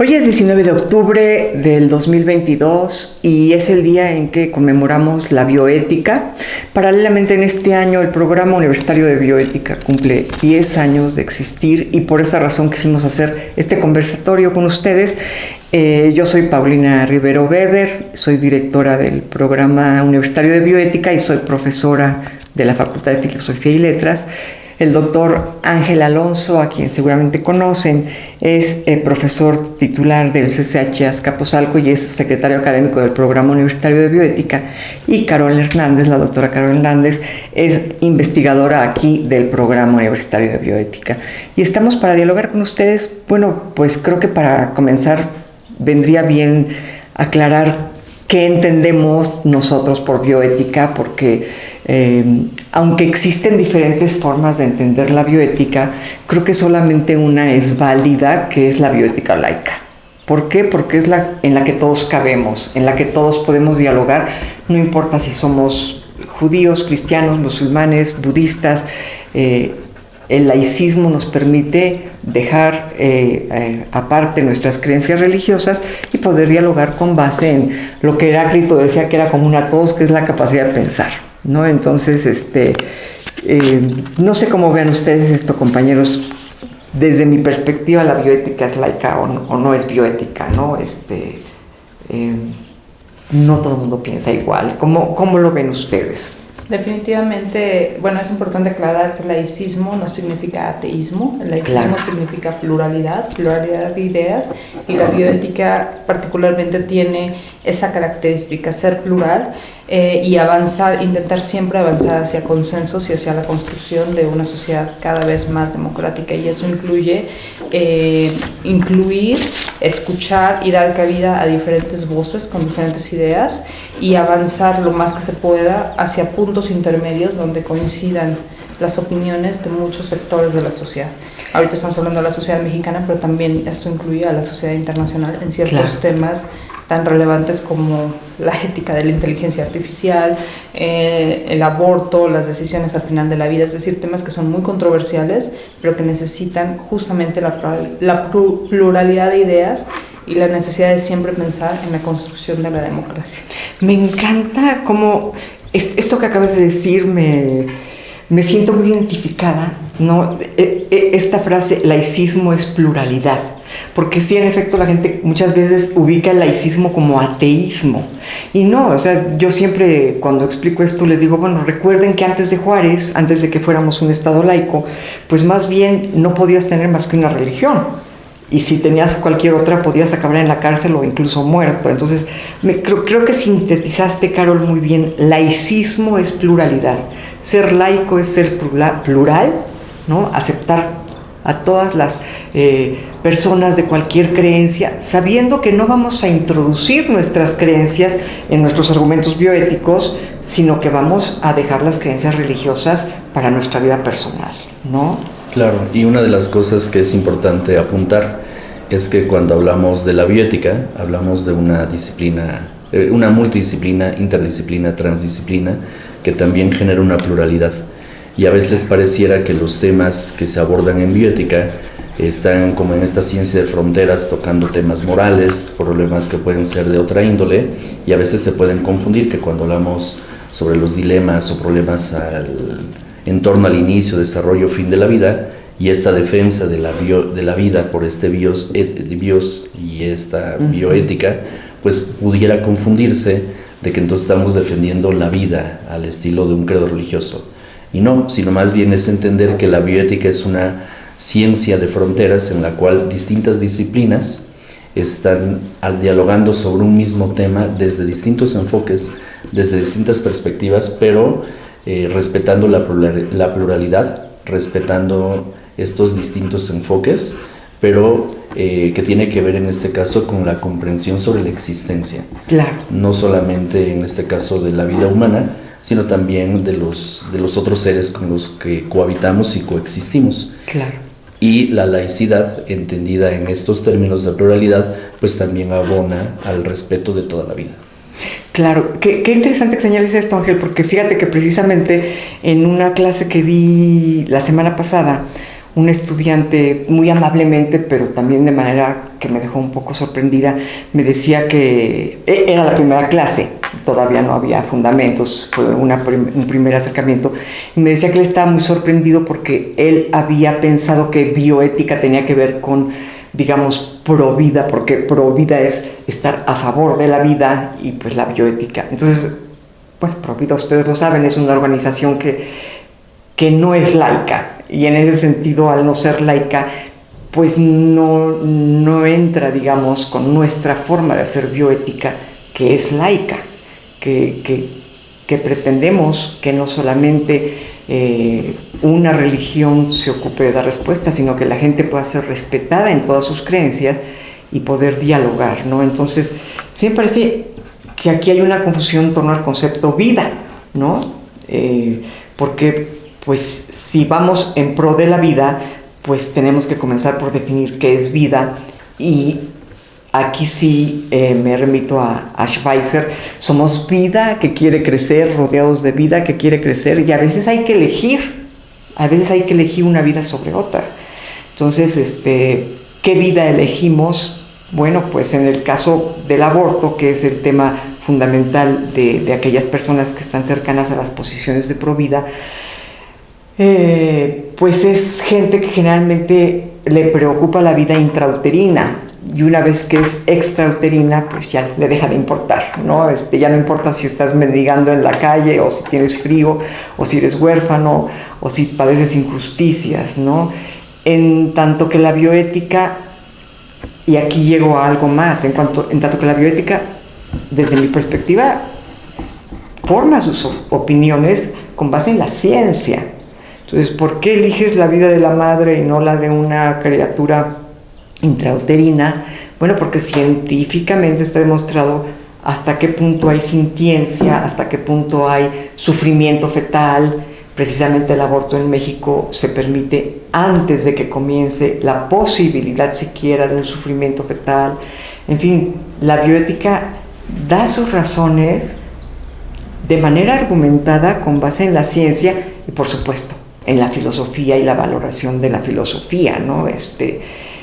Hoy es 19 de octubre del 2022 y es el día en que conmemoramos la bioética. Paralelamente, en este año el Programa Universitario de Bioética cumple 10 años de existir y por esa razón quisimos hacer este conversatorio con ustedes. Yo soy Paulina Rivero Weber, soy directora del Programa Universitario de Bioética y soy profesora de la Facultad de Filosofía y Letras. El doctor Ángel Alonso, a quien seguramente conocen, es profesor titular del CCH Azcapotzalco y es secretario académico del Programa Universitario de Bioética. Y Carol Hernández, la doctora Carol Hernández, es investigadora aquí del Programa Universitario de Bioética. Y estamos para dialogar con ustedes. Bueno, pues creo que para comenzar vendría bien aclarar qué entendemos nosotros por bioética, porque aunque existen diferentes formas de entender la bioética, creo que solamente una es válida, que es la bioética laica. ¿Por qué? Porque es la en la que todos cabemos, en la que todos podemos dialogar, no importa si somos judíos, cristianos, musulmanes, budistas. El laicismo nos permite dejar aparte nuestras creencias religiosas y poder dialogar con base en lo que Heráclito decía que era común a todos, que es la capacidad de pensar, ¿no? Entonces, no sé cómo vean ustedes esto, compañeros. Desde mi perspectiva, la bioética es laica o no es bioética, ¿no? No todo el mundo piensa igual. ¿Cómo lo ven ustedes? Definitivamente, bueno, es importante aclarar que el laicismo no significa ateísmo. El laicismo significa pluralidad de ideas, y la bioética particularmente tiene esa característica, ser plural y avanzar, intentar siempre avanzar hacia consensos y hacia la construcción de una sociedad cada vez más democrática, y eso incluye incluir, escuchar y dar cabida a diferentes voces con diferentes ideas y avanzar lo más que se pueda hacia puntos intermedios donde coincidan las opiniones de muchos sectores de la sociedad. Ahorita estamos hablando de la sociedad mexicana, pero también esto incluye a la sociedad internacional en ciertos temas tan relevantes como la ética de la inteligencia artificial, el aborto, las decisiones al final de la vida, es decir, temas que son muy controversiales, pero que necesitan justamente la pluralidad de ideas y la necesidad de siempre pensar en la construcción de la democracia. Me encanta cómo esto que acabas de decir, me siento muy identificada, ¿no? Esta frase, laicismo es pluralidad. Porque sí, en efecto, la gente muchas veces ubica el laicismo como ateísmo. Y no, o sea, yo siempre cuando explico esto les digo, bueno, recuerden que antes de Juárez, antes de que fuéramos un estado laico, pues más bien no podías tener más que una religión. Y si tenías cualquier otra, podías acabar en la cárcel o incluso muerto. Entonces, creo que sintetizaste, Carol, muy bien. Laicismo es pluralidad. Ser laico es ser plural, ¿no? Aceptar a todas las personas de cualquier creencia, sabiendo que no vamos a introducir nuestras creencias en nuestros argumentos bioéticos, sino que vamos a dejar las creencias religiosas para nuestra vida personal, ¿no? Claro, y una de las cosas que es importante apuntar es que cuando hablamos de la bioética, hablamos de una disciplina, una multidisciplina, interdisciplina, transdisciplina, que también genera una pluralidad. Y a veces pareciera que los temas que se abordan en bioética están como en esta ciencia de fronteras, tocando temas morales, problemas que pueden ser de otra índole, y a veces se pueden confundir que cuando hablamos sobre los dilemas o problemas en torno al inicio, desarrollo, fin de la vida, y esta defensa de la vida por este bios y esta bioética, pues pudiera confundirse de que entonces estamos defendiendo la vida al estilo de un credo religioso. Y no, sino más bien es entender que la bioética es una ciencia de fronteras en la cual distintas disciplinas están dialogando sobre un mismo tema desde distintos enfoques, desde distintas perspectivas, pero respetando la pluralidad, respetando estos distintos enfoques, pero que tiene que ver en este caso con la comprensión sobre la existencia. Claro. No solamente en este caso de la vida humana, sino también de los otros seres con los que cohabitamos y coexistimos. Claro. Y la laicidad, entendida en estos términos de pluralidad, pues también abona al respeto de toda la vida. Claro, qué interesante que señales esto, Ángel, porque fíjate que precisamente en una clase que di la semana pasada, un estudiante muy amablemente, pero también de manera que me dejó un poco sorprendida. Me decía que era la primera clase, todavía no había fundamentos, fue un primer acercamiento, y me decía que él estaba muy sorprendido porque él había pensado que bioética tenía que ver con, digamos, pro vida, porque pro vida es estar a favor de la vida, y pues la bioética. Entonces, bueno, pro vida, ustedes lo saben, es una organización que no es laica, y en ese sentido, al no ser laica, pues no entra, digamos, con nuestra forma de hacer bioética, que es laica, que pretendemos que no solamente una religión se ocupe de dar respuestas, sino que la gente pueda ser respetada en todas sus creencias y poder dialogar, ¿no? Entonces, sí me parece que aquí hay una confusión en torno al concepto vida, ¿no? Porque pues si vamos en pro de la vida, pues tenemos que comenzar por definir qué es vida, y aquí sí me remito a Schweitzer. Somos vida que quiere crecer, rodeados de vida que quiere crecer, y a veces hay que elegir una vida sobre otra. Entonces, ¿qué vida elegimos? Bueno, pues en el caso del aborto, que es el tema fundamental de aquellas personas que están cercanas a las posiciones de provida, pues es gente que generalmente le preocupa la vida intrauterina, y una vez que es extrauterina, pues ya le deja de importar, ¿no? Ya no importa si estás mendigando en la calle, o si tienes frío, o si eres huérfano, o si padeces injusticias, ¿no? En tanto que la bioética, y aquí llego a algo más, en tanto que la bioética, desde mi perspectiva, forma sus opiniones con base en la ciencia. Entonces, ¿por qué eliges la vida de la madre y no la de una criatura intrauterina? Bueno, porque científicamente está demostrado hasta qué punto hay sintiencia, hasta qué punto hay sufrimiento fetal. Precisamente el aborto en México se permite antes de que comience la posibilidad siquiera de un sufrimiento fetal. En fin, la bioética da sus razones de manera argumentada con base en la ciencia y, por supuesto, en la filosofía y la valoración de la filosofía, ¿no?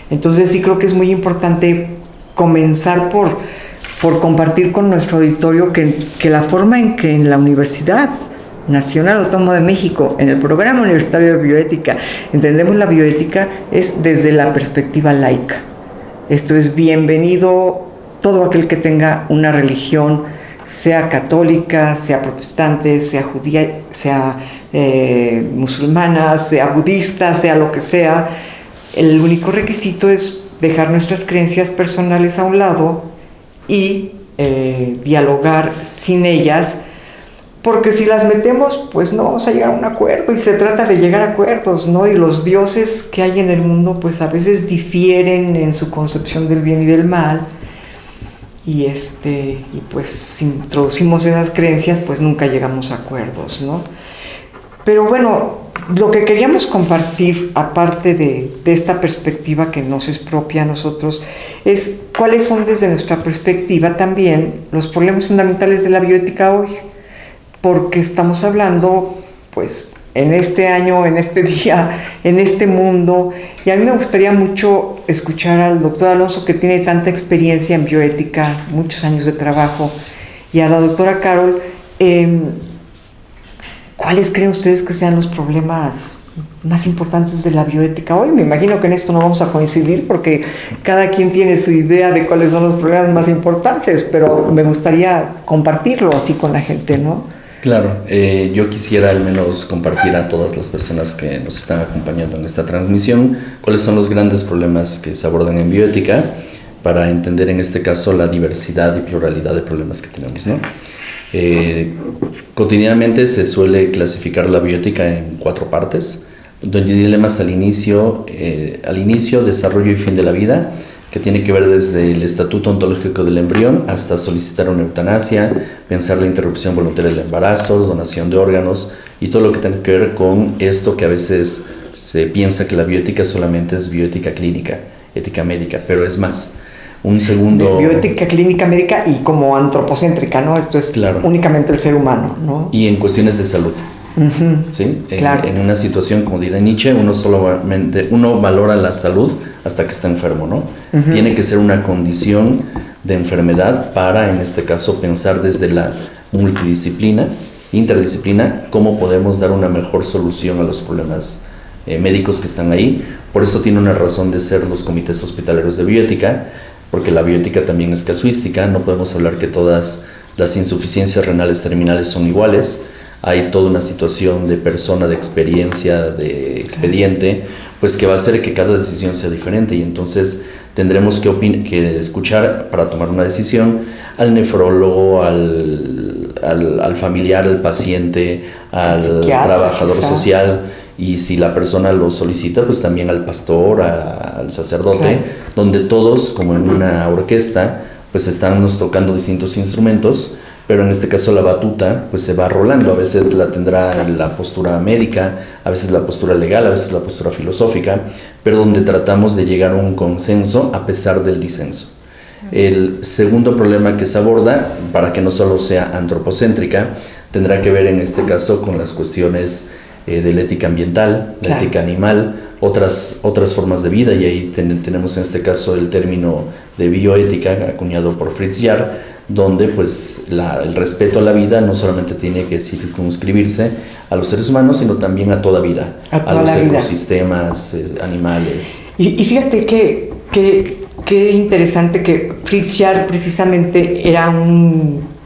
Entonces sí creo que es muy importante comenzar por compartir con nuestro auditorio que la forma en que en la Universidad Nacional Autónoma de México, en el Programa Universitario de Bioética, entendemos la bioética es desde la perspectiva laica. Esto es bienvenido todo aquel que tenga una religión, sea católica, sea protestante, sea judía, sea musulmana, sea budista, sea lo que sea. El único requisito es dejar nuestras creencias personales a un lado y dialogar sin ellas, porque si las metemos, pues no vamos a llegar a un acuerdo, y se trata de llegar a acuerdos, ¿no? Y los dioses que hay en el mundo, pues a veces difieren en su concepción del bien y del mal, y pues si introducimos esas creencias, pues nunca llegamos a acuerdos, ¿no? Pero bueno, lo que queríamos compartir, aparte de esta perspectiva que nos es propia a nosotros, es cuáles son desde nuestra perspectiva también los problemas fundamentales de la bioética hoy, porque estamos hablando, pues, en este año, en este día, en este mundo, y a mí me gustaría mucho escuchar al doctor Alonso, que tiene tanta experiencia en bioética, muchos años de trabajo, y a la doctora Carol. ¿Cuáles creen ustedes que sean los problemas más importantes de la bioética hoy? Me imagino que en esto no vamos a coincidir, porque cada quien tiene su idea de cuáles son los problemas más importantes, pero me gustaría compartirlo así con la gente, ¿no? Claro, yo quisiera al menos compartir a todas las personas que nos están acompañando en esta transmisión cuáles son los grandes problemas que se abordan en bioética, para entender en este caso la diversidad y pluralidad de problemas que tenemos, ¿no? Cotidianamente se suele clasificar la bioética en 4 partes, donde hay dilemas al inicio, desarrollo y fin de la vida, que tiene que ver desde el estatuto ontológico del embrión hasta solicitar una eutanasia, pensar la interrupción voluntaria del embarazo, donación de órganos y todo lo que tiene que ver con esto, que a veces se piensa que la bioética solamente es bioética clínica, ética médica, pero es más. Un segundo... Bioética clínica médica y como antropocéntrica, ¿no? Esto es claro, únicamente el ser humano, ¿no? Y en cuestiones de salud. ¿Sí? Claro. En una situación, como dirá Nietzsche, uno valora la salud hasta que está enfermo, ¿no? Tiene que ser una condición de enfermedad para, en este caso, pensar desde la interdisciplina, cómo podemos dar una mejor solución a los problemas médicos que están ahí. Por eso tiene una razón de ser los comités hospitalarios de bioética, porque la bioética también es casuística. No podemos hablar que todas las insuficiencias renales terminales son iguales. Hay toda una situación de persona, de experiencia, de expediente, pues que va a hacer que cada decisión sea diferente, y entonces tendremos que escuchar para tomar una decisión al nefrólogo, al familiar, al paciente, al trabajador social, y si la persona lo solicita, pues también al pastor, al sacerdote, claro, donde todos, como en una orquesta, pues estamos tocando distintos instrumentos, pero en este caso la batuta pues se va rolando. A veces la tendrá la postura médica, a veces la postura legal, a veces la postura filosófica, pero donde tratamos de llegar a un consenso a pesar del disenso. El segundo problema que se aborda, para que no solo sea antropocéntrica, tendrá que ver en este caso con las cuestiones de la ética ambiental, la claro, ética animal, otras formas de vida, y ahí tenemos en este caso el término de bioética acuñado por Fritz Jarr, donde pues el respeto a la vida no solamente tiene que circunscribirse a los seres humanos, sino también a toda vida, a los ecosistemas, animales. Y fíjate qué interesante que Fritz Jarr precisamente era un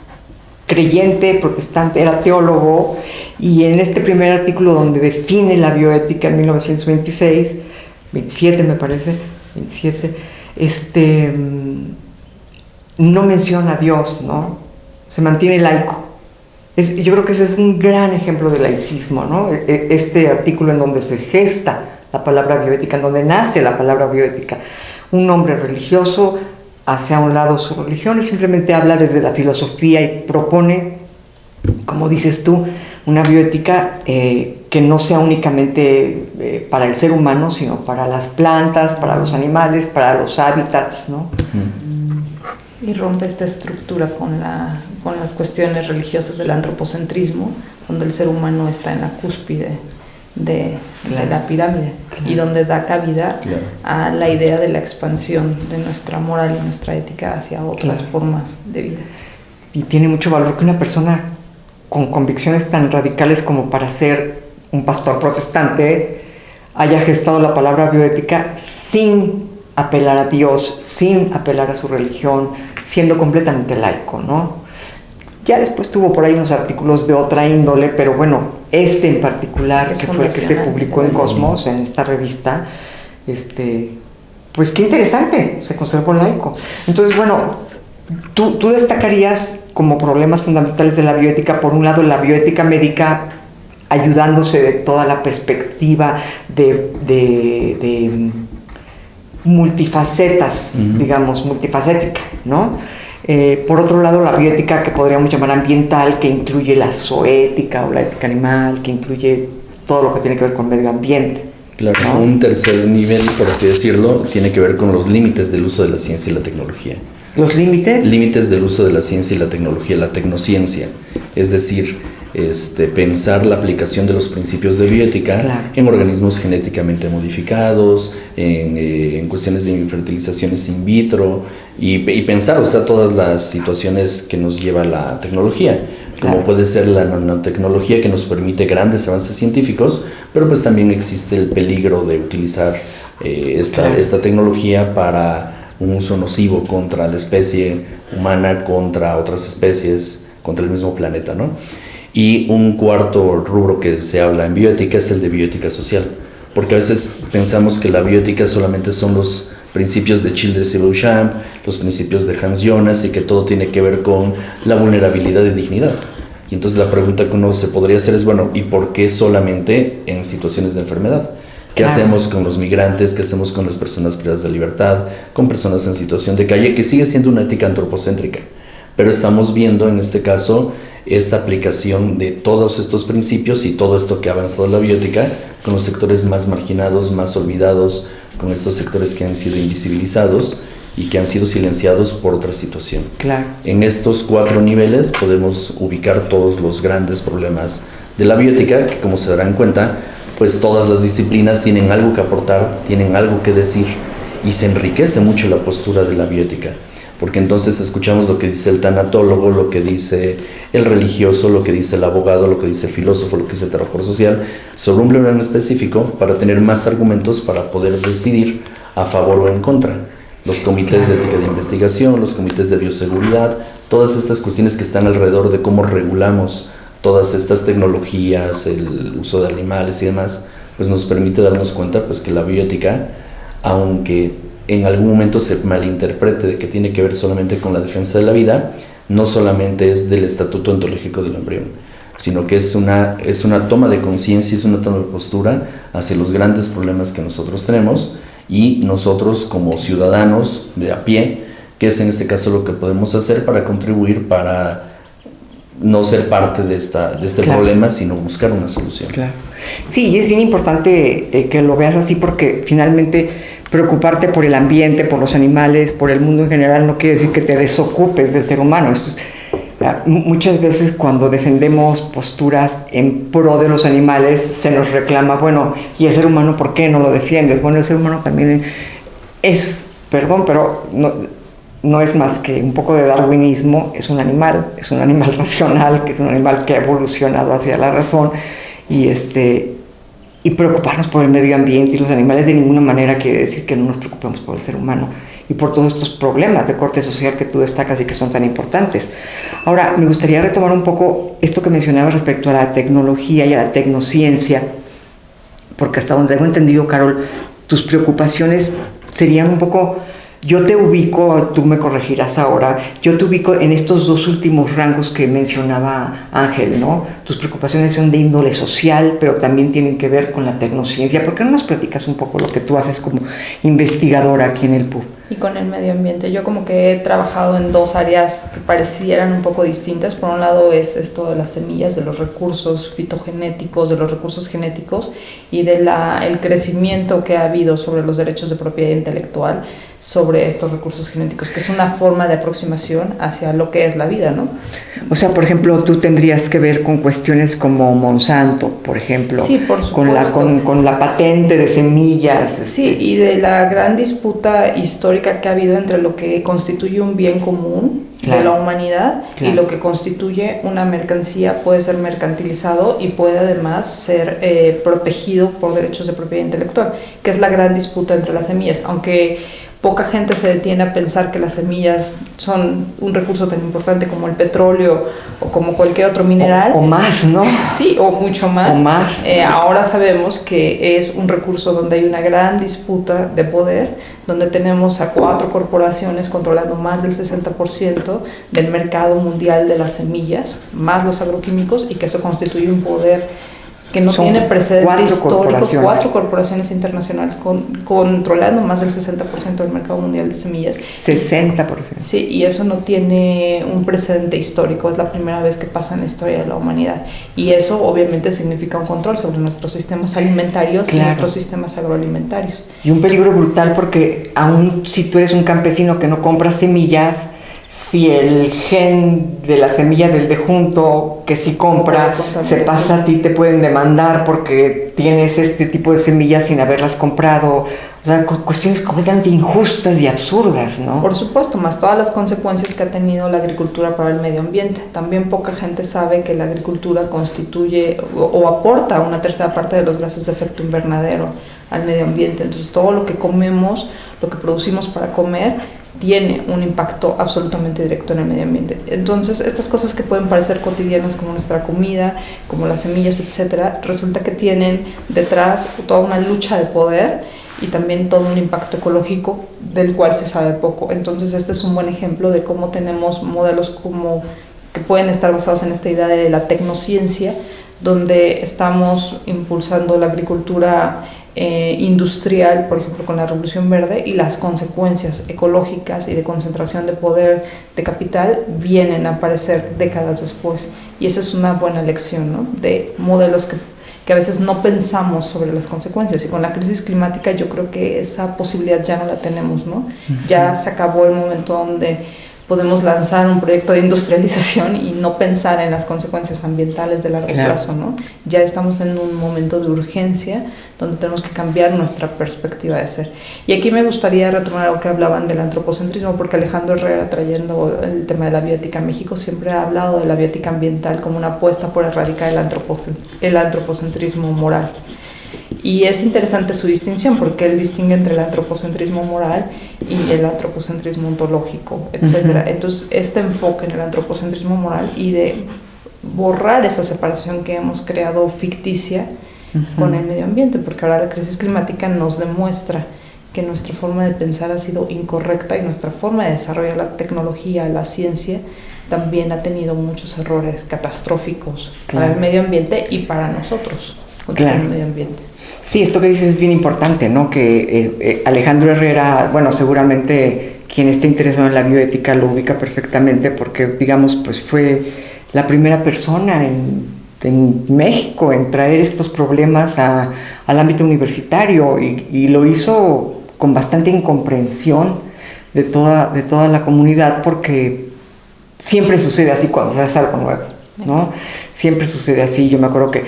creyente protestante, era teólogo, y en este primer artículo donde define la bioética en 27 me parece, no menciona a Dios, ¿no? Se mantiene laico. Yo creo que ese es un gran ejemplo de laicismo, ¿no? Este artículo en donde se gesta la palabra bioética, en donde nace la palabra bioética. Un hombre religioso hace a un lado su religión y simplemente habla desde la filosofía y propone, como dices tú, una bioética que no sea únicamente para el ser humano, sino para las plantas, para los animales, para los hábitats, ¿no? Y rompe esta estructura con las cuestiones religiosas del antropocentrismo, donde el ser humano está en la cúspide de la pirámide, y donde da cabida a la idea de la expansión de nuestra moral y nuestra ética hacia otras formas de vida. Y tiene mucho valor que una persona con convicciones tan radicales como para ser un pastor protestante haya gestado la palabra bioética sin apelar a Dios, sin apelar a su religión, siendo completamente laico, ¿no? Ya después tuvo por ahí unos artículos de otra índole, pero bueno, en particular, que fue el que se publicó en Cosmos, en esta revista, pues qué interesante, se conservó laico. Entonces, bueno, tú destacarías como problemas fundamentales de la bioética, por un lado, la bioética médica, ayudándose de toda la perspectiva de multifacetas, digamos, multifacética, ¿no? Por otro lado, la bioética que podríamos llamar ambiental, que incluye la zoética o la ética animal, que incluye todo lo que tiene que ver con medio ambiente. Claro, ¿no? Un tercer nivel, por así decirlo, tiene que ver con los límites del uso de la ciencia y la tecnología. ¿Los límites? Límites del uso de la ciencia y la tecnología, la tecnociencia. Es decir, pensar la aplicación de los principios de bioética en organismos genéticamente modificados, en cuestiones de fertilizaciones in vitro, y pensar, todas las situaciones que nos lleva la tecnología, como puede ser la nanotecnología, que nos permite grandes avances científicos, pero pues también existe el peligro de utilizar esta tecnología para un uso nocivo contra la especie humana, contra otras especies, contra el mismo planeta, ¿no? Y un cuarto rubro que se habla en bioética es el de bioética social, porque a veces pensamos que la bioética solamente son los principios de Childress y Beauchamp, los principios de Hans Jonas, y que todo tiene que ver con la vulnerabilidad y dignidad. Y entonces la pregunta que uno se podría hacer es, bueno, ¿y por qué solamente en situaciones de enfermedad? ¿Qué hacemos con los migrantes? ¿Qué hacemos con las personas privadas de libertad? Con personas en situación de calle, que sigue siendo una ética antropocéntrica. Pero estamos viendo en este caso esta aplicación de todos estos principios y todo esto que ha avanzado la bioética con los sectores más marginados, más olvidados, con estos sectores que han sido invisibilizados y que han sido silenciados por otra situación. Claro. En estos 4 niveles podemos ubicar todos los grandes problemas de la bioética, que como se darán cuenta, pues todas las disciplinas tienen algo que aportar, tienen algo que decir, y se enriquece mucho la postura de la bioética, porque entonces escuchamos lo que dice el tanatólogo, lo que dice el religioso, lo que dice el abogado, lo que dice el filósofo, lo que dice el trabajador social, sobre un problema en específico, para tener más argumentos para poder decidir a favor o en contra. Los comités de ética de investigación, los comités de bioseguridad, todas estas cuestiones que están alrededor de cómo regulamos todas estas tecnologías, el uso de animales y demás, pues nos permite darnos cuenta pues que la bioética, aunque en algún momento se malinterprete de que tiene que ver solamente con la defensa de la vida, no solamente es del estatuto ontológico del embrión, sino que es una toma de conciencia, es una toma de postura hacia los grandes problemas que nosotros tenemos, y nosotros como ciudadanos de a pie, que es en este caso lo que podemos hacer para contribuir, para no ser parte de este problema, sino buscar una solución. Claro. Sí, y es bien importante que lo veas así, porque finalmente preocuparte por el ambiente, por los animales, por el mundo en general, no quiere decir que te desocupes del ser humano. Muchas veces cuando defendemos posturas en pro de los animales se nos reclama, bueno, ¿y el ser humano por qué no lo defiendes? Bueno, el ser humano también es, perdón, pero no es más que un poco de darwinismo. Es un animal racional, que es un animal que ha evolucionado hacia la razón, y preocuparnos por el medio ambiente y los animales de ninguna manera quiere decir que no nos preocupemos por el ser humano y por todos estos problemas de corte social que tú destacas y que son tan importantes. Ahora, me gustaría retomar un poco esto que mencionabas respecto a la tecnología y a la tecnociencia, porque hasta donde tengo entendido, Carol, tus preocupaciones serían un poco... Yo te ubico, tú me corregirás ahora, yo te ubico en estos dos últimos rangos que mencionaba Ángel, ¿no? Tus preocupaciones son de índole social, pero también tienen que ver con la tecnociencia. ¿Por qué no nos platicas un poco lo que tú haces como investigadora aquí en el PUB? Y con el medio ambiente. Yo como que he trabajado en dos áreas que parecieran un poco distintas. Por un lado es esto de las semillas, de los recursos fitogenéticos, de los recursos genéticos y de el crecimiento que ha habido sobre los derechos de propiedad intelectual sobre estos recursos genéticos, que es una forma de aproximación hacia lo que es la vida, ¿no? O sea, por ejemplo, tú tendrías que ver con cuestiones como Monsanto, por ejemplo. Sí, por supuesto. Con la patente de semillas. Sí, y de la gran disputa histórica que ha habido entre lo que constituye un bien común de la humanidad y lo que constituye una mercancía, puede ser mercantilizado y puede además ser protegido por derechos de propiedad intelectual, que es la gran disputa entre las semillas, aunque poca gente se detiene a pensar que las semillas son un recurso tan importante como el petróleo o como cualquier otro mineral. O más, ¿no? Sí, o mucho más. O más. Ahora sabemos que es un recurso donde hay una gran disputa de poder, donde tenemos a 4 corporaciones controlando más del 60% del mercado mundial de las semillas, más los agroquímicos, y que eso constituye un poder que no tiene precedente histórico. 4 corporaciones internacionales controlando más del 60% del mercado mundial de semillas. 60%. Sí, y eso no tiene un precedente histórico, es la primera vez que pasa en la historia de la humanidad. Y eso obviamente significa un control sobre nuestros sistemas alimentarios y nuestros sistemas agroalimentarios. Y un peligro brutal, porque aún si tú eres un campesino que no compra semillas, si el gen de la semilla del de junto que sí compra se pasa a ti, te pueden demandar porque tienes este tipo de semillas sin haberlas comprado. O sea, cuestiones completamente injustas y absurdas, ¿no? Por supuesto, más todas las consecuencias que ha tenido la agricultura para el medio ambiente. También poca gente sabe que la agricultura constituye o aporta una tercera parte de los gases de efecto invernadero al medio ambiente. Entonces, todo lo que comemos, lo que producimos para comer, tiene un impacto absolutamente directo en el medio ambiente. Entonces, estas cosas que pueden parecer cotidianas como nuestra comida, como las semillas, etcétera, resulta que tienen detrás toda una lucha de poder y también todo un impacto ecológico del cual se sabe poco. Entonces, este es un buen ejemplo de cómo tenemos modelos como que pueden estar basados en esta idea de la tecnociencia, donde estamos impulsando la agricultura industrial, por ejemplo con la Revolución Verde, y las consecuencias ecológicas y de concentración de poder, de capital, vienen a aparecer décadas después. Y esa es una buena lección, ¿no? De modelos que a veces no pensamos sobre las consecuencias. Y con la crisis climática yo creo que esa posibilidad ya no la tenemos, ¿no? Ya se acabó el momento donde podemos lanzar un proyecto de industrialización y no pensar en las consecuencias ambientales de largo plazo, ¿no? Ya estamos en un momento de urgencia donde tenemos que cambiar nuestra perspectiva de ser. Y aquí me gustaría retomar algo que hablaban del antropocentrismo, porque Alejandro Herrera, trayendo el tema de la bioética en México, siempre ha hablado de la bioética ambiental como una apuesta por erradicar el antropocentrismo moral. Y es interesante su distinción, porque él distingue entre el antropocentrismo moral y el antropocentrismo ontológico, etc. Entonces, este enfoque en el antropocentrismo moral y de borrar esa separación que hemos creado ficticia con el medio ambiente, porque ahora la crisis climática nos demuestra que nuestra forma de pensar ha sido incorrecta y nuestra forma de desarrollar la tecnología, la ciencia, también ha tenido muchos errores catastróficos para el medio ambiente y para nosotros, el medio ambiente. Sí, esto que dices es bien importante, ¿no? Que Alejandro Herrera, bueno, seguramente quien esté interesado en la bioética lo ubica perfectamente, porque, digamos, pues fue la primera persona en México en traer estos problemas al ámbito universitario, y lo hizo con bastante incomprensión de toda la comunidad, porque siempre sucede así cuando se hace algo nuevo, ¿no? Siempre sucede así. Yo me acuerdo que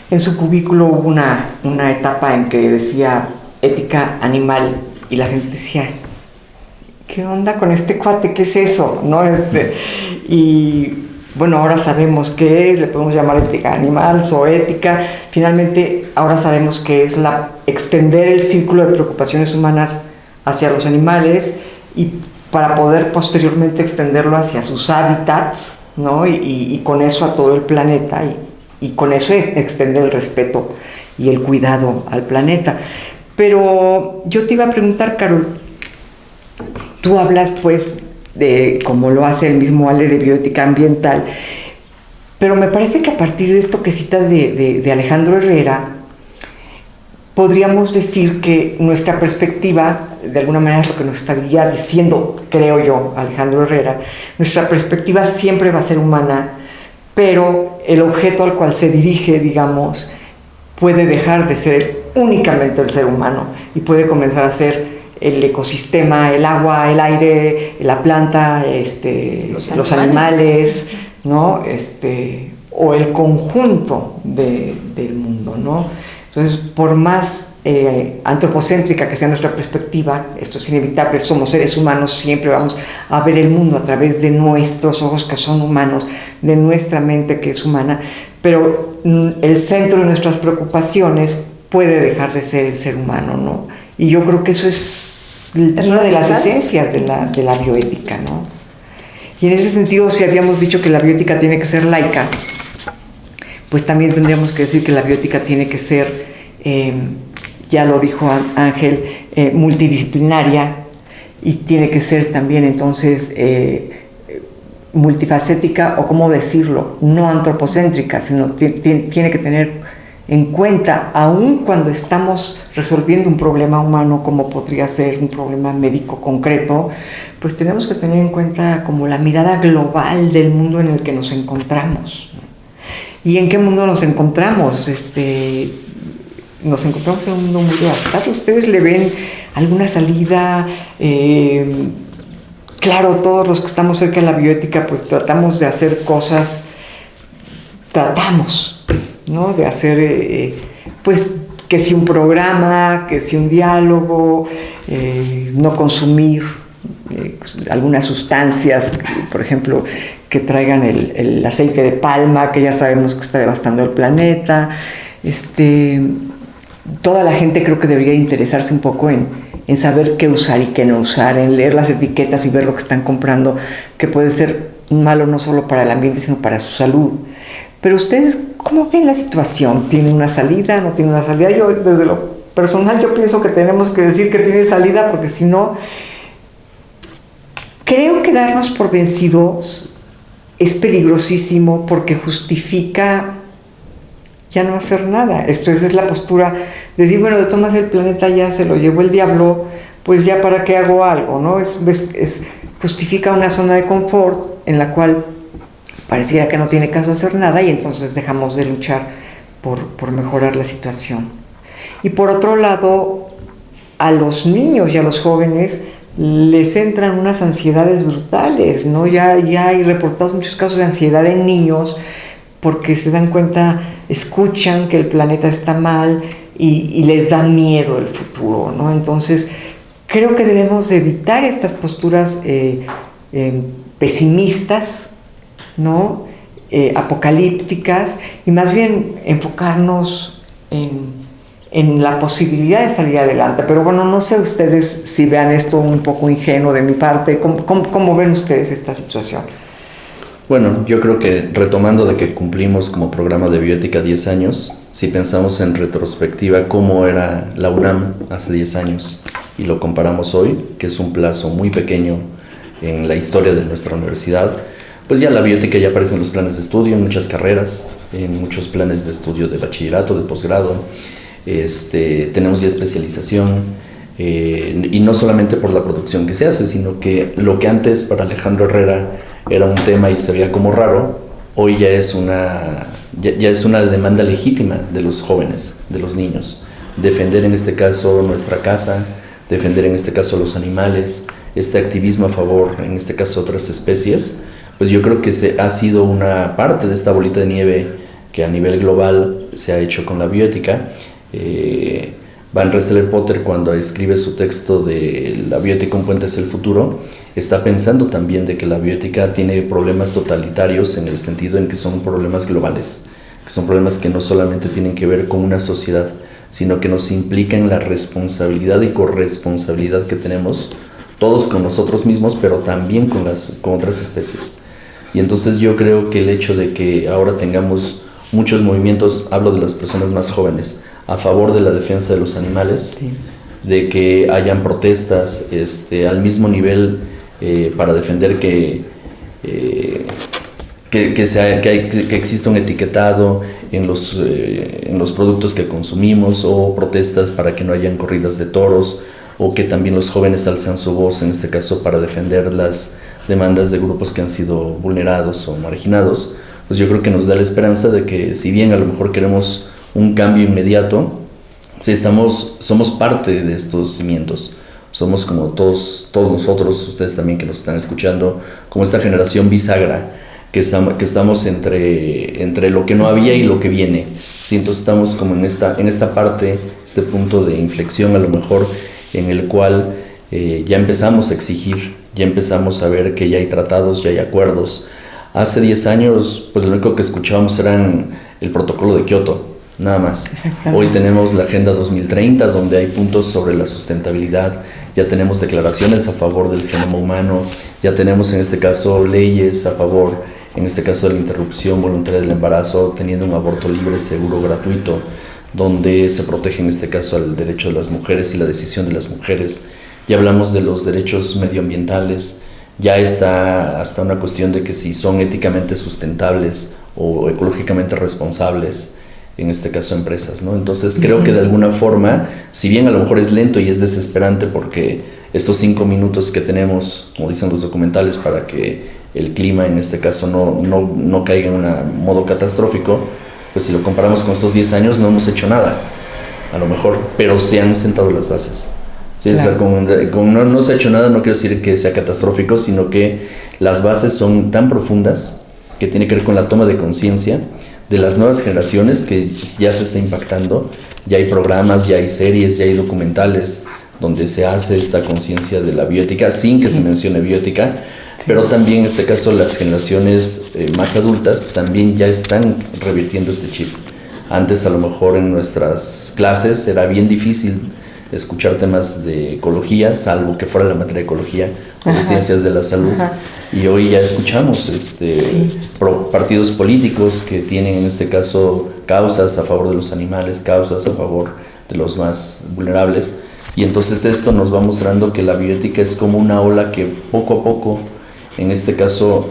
en su cubículo hubo una etapa en que decía ética animal, y la gente decía, ¿qué onda con este cuate? ¿Qué es eso? ¿No? Y bueno, ahora sabemos qué es, le podemos llamar ética animal, zoética. Finalmente, ahora sabemos que es extender el círculo de preocupaciones humanas hacia los animales, y para poder posteriormente extenderlo hacia sus hábitats, ¿no? Y con eso a todo el planeta, y con eso extender el respeto y el cuidado al planeta. Pero yo te iba a preguntar, Carol, tú hablas pues de, como lo hace el mismo Ale, de bioética ambiental, pero me parece que a partir de esto que citas de Alejandro Herrera, podríamos decir que nuestra perspectiva, de alguna manera es lo que nos estaría diciendo, creo yo, Alejandro Herrera, nuestra perspectiva siempre va a ser humana, pero el objeto al cual se dirige, digamos, puede dejar de ser únicamente el ser humano y puede comenzar a ser el ecosistema, el agua, el aire, la planta, los animales, ¿no? O el conjunto del mundo, ¿no? Entonces, por más antropocéntrica que sea nuestra perspectiva, esto es inevitable, somos seres humanos, siempre vamos a ver el mundo a través de nuestros ojos que son humanos, de nuestra mente que es humana, pero el centro de nuestras preocupaciones puede dejar de ser el ser humano, ¿no? Y yo creo que eso es una de las esencias de la bioética, ¿no? Y en ese sentido, si habíamos dicho que la bioética tiene que ser laica, pues también tendríamos que decir que la bioética tiene que ser, ya lo dijo Ángel, multidisciplinaria, y tiene que ser también entonces multifacética, o cómo decirlo, no antropocéntrica, sino tiene que tener en cuenta, aun cuando estamos resolviendo un problema humano como podría ser un problema médico concreto, pues tenemos que tener en cuenta como la mirada global del mundo en el que nos encontramos. ¿Y en qué mundo nos encontramos? Nos encontramos en un mundo muy devastado. ¿Ustedes le ven alguna salida? Claro, todos los que estamos cerca de la bioética, pues tratamos de hacer cosas, ¿no? De hacer, pues, que si un programa, que si un diálogo, no consumir algunas sustancias, por ejemplo, que traigan el aceite de palma, que ya sabemos que está devastando el planeta. Toda la gente creo que debería interesarse un poco en saber qué usar y qué no usar, en leer las etiquetas y ver lo que están comprando, que puede ser malo no solo para el ambiente, sino para su salud. Pero ustedes, ¿cómo ven la situación? ¿Tiene una salida? ¿No tiene una salida? Yo, desde lo personal, yo pienso que tenemos que decir que tiene salida, porque si no, creo que darnos por vencidos es peligrosísimo, porque justifica ya no hacer nada. Esa es la postura de decir, bueno, de todas el planeta ya se lo llevó el diablo, pues ya para qué hago algo, ¿no? Justifica una zona de confort en la cual pareciera que no tiene caso hacer nada, y entonces dejamos de luchar por mejorar la situación. Y por otro lado, a los niños y a los jóvenes les entran unas ansiedades brutales, ¿no? Ya hay reportados muchos casos de ansiedad en niños porque se dan cuenta, escuchan que el planeta está mal y les da miedo el futuro, ¿no? Entonces, creo que debemos de evitar estas posturas pesimistas, ¿no? Apocalípticas, y más bien enfocarnos en la posibilidad de salir adelante. Pero bueno, no sé ustedes si vean esto un poco ingenuo de mi parte. ¿Cómo ven ustedes esta situación? Bueno, yo creo que retomando de que cumplimos como programa de bioética 10 años, si pensamos en retrospectiva cómo era la UNAM hace 10 años y lo comparamos hoy, que es un plazo muy pequeño en la historia de nuestra universidad, pues ya la bioética ya aparece en los planes de estudio, en muchas carreras, en muchos planes de estudio de bachillerato, de posgrado. Tenemos ya especialización, y no solamente por la producción que se hace, sino que lo que antes para Alejandro Herrera era un tema y se veía como raro, hoy ya es una demanda legítima de los jóvenes, de los niños. Defender en este caso nuestra casa, defender en este caso los animales, este activismo a favor, en este caso otras especies, pues yo creo que ha sido una parte de esta bolita de nieve que a nivel global se ha hecho con la bioética. Van Rensselaer-Potter, cuando escribe su texto de La bioética, un puente hacia el futuro, está pensando también de que la bioética tiene problemas totalitarios en el sentido en que son problemas globales, que son problemas que no solamente tienen que ver con una sociedad, sino que nos implican la responsabilidad y corresponsabilidad que tenemos todos con nosotros mismos, pero también con otras especies. Y entonces yo creo que el hecho de que ahora tengamos muchos movimientos, hablo de las personas más jóvenes, a favor de la defensa de los animales, sí, de que hayan protestas al mismo nivel para defender que exista un etiquetado en los productos que consumimos, o protestas para que no hayan corridas de toros, o que también los jóvenes alzan su voz, en este caso para defender las demandas de grupos que han sido vulnerados o marginados. Pues yo creo que nos da la esperanza de que, si bien a lo mejor queremos un cambio inmediato, si somos parte de estos cimientos, somos como todos nosotros, ustedes también que nos están escuchando, como esta generación bisagra, que estamos entre lo que no había y lo que viene. Sí, entonces estamos como en esta parte, este punto de inflexión a lo mejor, en el cual ya empezamos a exigir, ya empezamos a ver que ya hay tratados, ya hay acuerdos. Hace 10 años, pues lo único que escuchábamos eran el protocolo de Kioto, nada más. Hoy tenemos la Agenda 2030, donde hay puntos sobre la sustentabilidad, ya tenemos declaraciones a favor del genoma humano, ya tenemos en este caso leyes a favor, en este caso de la interrupción voluntaria del embarazo, teniendo un aborto libre, seguro, gratuito, donde se protege en este caso el derecho de las mujeres y la decisión de las mujeres. Ya hablamos de los derechos medioambientales, ya está hasta una cuestión de que si son éticamente sustentables o ecológicamente responsables, en este caso empresas, ¿no? Entonces creo que de alguna forma, si bien a lo mejor es lento y es desesperante, porque estos 5 minutos que tenemos, como dicen los documentales, para que el clima en este caso no caiga en un modo catastrófico, pues si lo comparamos con estos 10 años no hemos hecho nada, a lo mejor, pero se han sentado las bases. Sí, claro. O sea, con no se ha hecho nada no quiero decir que sea catastrófico, sino que las bases son tan profundas que tiene que ver con la toma de conciencia de las nuevas generaciones, que ya se está impactando, ya hay programas, ya hay series, ya hay documentales donde se hace esta conciencia de la bioética sin que se mencione bioética, pero también en este caso las generaciones más adultas también ya están revirtiendo este chip. Antes a lo mejor en nuestras clases era bien difícil escuchar temas de ecología, salvo que fuera la materia de ecología o de ciencias de la salud. Y hoy ya escuchamos partidos políticos que tienen en este caso causas a favor de los animales, causas a favor de los más vulnerables, y entonces esto nos va mostrando que la bioética es como una ola que poco a poco en este caso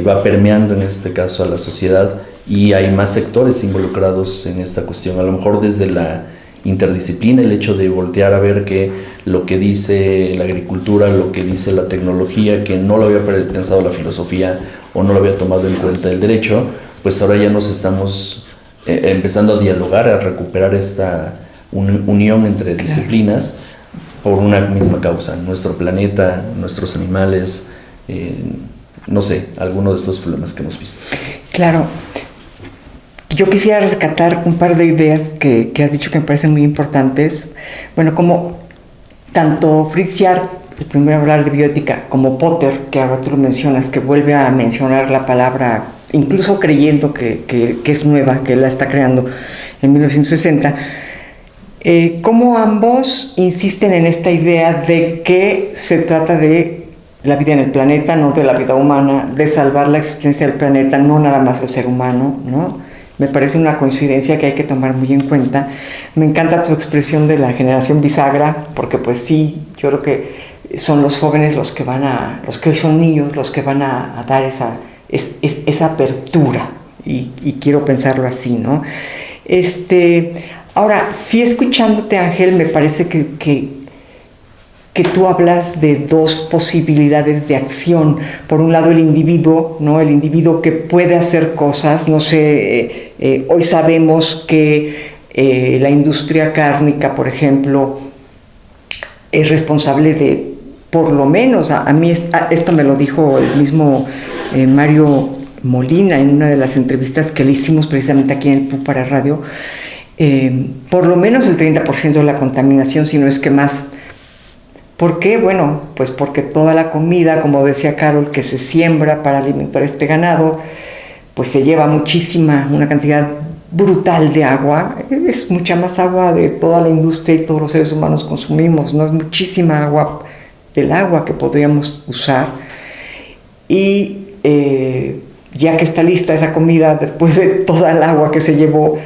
va permeando en este caso a la sociedad, y hay más sectores involucrados en esta cuestión, a lo mejor desde la interdisciplina, el hecho de voltear a ver que lo que dice la agricultura, lo que dice la tecnología, que no lo había pensado la filosofía o no lo había tomado en cuenta el derecho, pues ahora ya nos estamos empezando a dialogar, a recuperar esta unión entre disciplinas, por una misma causa, nuestro planeta, nuestros animales, no sé, alguno de estos problemas que hemos visto. Claro. Yo quisiera rescatar un par de ideas que has dicho que me parecen muy importantes. Bueno, como tanto Fritz Yark, el primero a hablar de bioética, como Potter, que ahora tú lo mencionas, que vuelve a mencionar la palabra, incluso creyendo que es nueva, que la está creando en 1960, cómo ambos insisten en esta idea de que se trata de la vida en el planeta, no de la vida humana, de salvar la existencia del planeta, no nada más del ser humano, ¿no? Me parece una coincidencia que hay que tomar muy en cuenta. Me encanta tu expresión de la generación bisagra, porque pues sí, yo creo que son los jóvenes los que hoy son niños, los que van a dar esa apertura, y quiero pensarlo así, ¿no? Ahora, sí, escuchándote, Ángel, me parece que tú hablas de dos posibilidades de acción. Por un lado, el individuo, ¿no? El individuo que puede hacer cosas. No sé, hoy sabemos que la industria cárnica, por ejemplo, es responsable de, por lo menos, a mí esto me lo dijo el mismo Mario Molina en una de las entrevistas que le hicimos precisamente aquí en el PUC para radio, por lo menos el 30% de la contaminación, si no es que más. ¿Por qué? Bueno, pues porque toda la comida, como decía Carol, que se siembra para alimentar este ganado, pues se lleva una cantidad brutal de agua. Es mucha más agua de toda la industria y todos los seres humanos consumimos, ¿no? Es muchísima agua del agua que podríamos usar. Y ya que está lista esa comida, después de toda el agua que se llevó,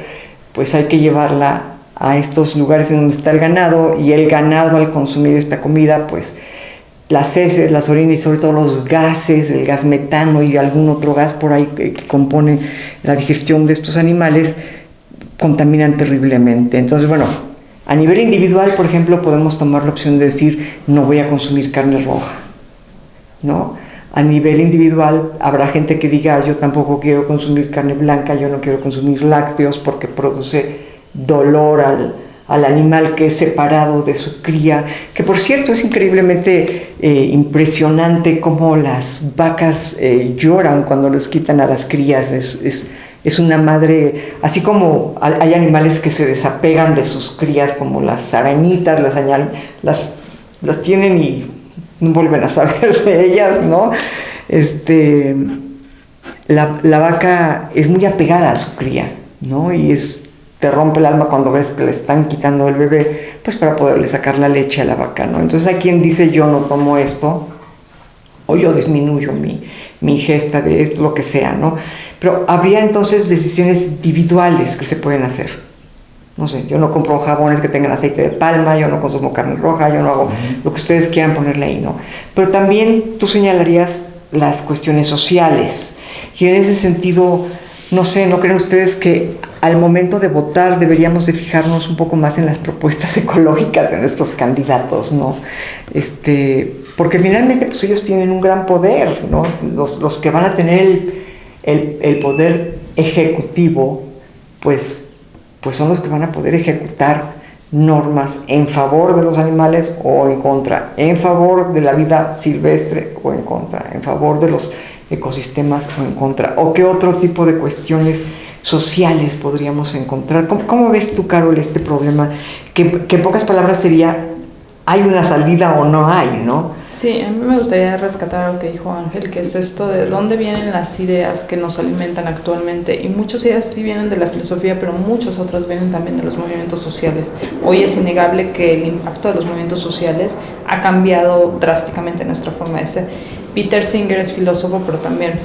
pues hay que llevarla a estos lugares en donde está el ganado, y el ganado, al consumir esta comida, pues las heces, las orinas y sobre todo los gases, el gas metano y algún otro gas por ahí que compone la digestión de estos animales, contaminan terriblemente. Entonces, bueno, a nivel individual, por ejemplo, podemos tomar la opción de decir, no voy a consumir carne roja, ¿no? A nivel individual habrá gente que diga, yo tampoco quiero consumir carne blanca, yo no quiero consumir lácteos porque produce dolor al animal que es separado de su cría, que por cierto es increíblemente impresionante cómo las vacas lloran cuando les quitan a las crías. Es una madre, así como hay animales que se desapegan de sus crías, como las arañitas, las tienen y no vuelven a saber de ellas, ¿no? La vaca es muy apegada a su cría, ¿no? Y te rompe el alma cuando ves que le están quitando el bebé, pues para poderle sacar la leche a la vaca, ¿no? Entonces hay quien dice, yo no tomo esto, o yo disminuyo mi ingesta de esto, lo que sea, ¿no? Pero habría entonces decisiones individuales que se pueden hacer. No sé, yo no compro jabones que tengan aceite de palma, yo no consumo carne roja, yo no hago lo que ustedes quieran ponerle ahí, ¿no? Pero también tú señalarías las cuestiones sociales. Y en ese sentido, no sé, ¿no creen ustedes que al momento de votar deberíamos de fijarnos un poco más en las propuestas ecológicas de nuestros candidatos, ¿no? Porque finalmente pues ellos tienen un gran poder, ¿no? Los que van a tener el poder ejecutivo, pues son los que van a poder ejecutar normas en favor de los animales o en contra, en favor de la vida silvestre o en contra, en favor de los ecosistemas o en contra, o qué otro tipo de cuestiones sociales podríamos encontrar. ¿Cómo ves tú, Carol, este problema? Que en pocas palabras sería, ¿hay una salida o no hay, no? Sí, a mí me gustaría rescatar lo que dijo Ángel, que es esto de dónde vienen las ideas que nos alimentan actualmente. Y muchas ideas sí vienen de la filosofía, pero muchas otras vienen también de los movimientos sociales. Hoy es innegable que el impacto de los movimientos sociales ha cambiado drásticamente nuestra forma de ser. Peter Singer es filósofo, pero también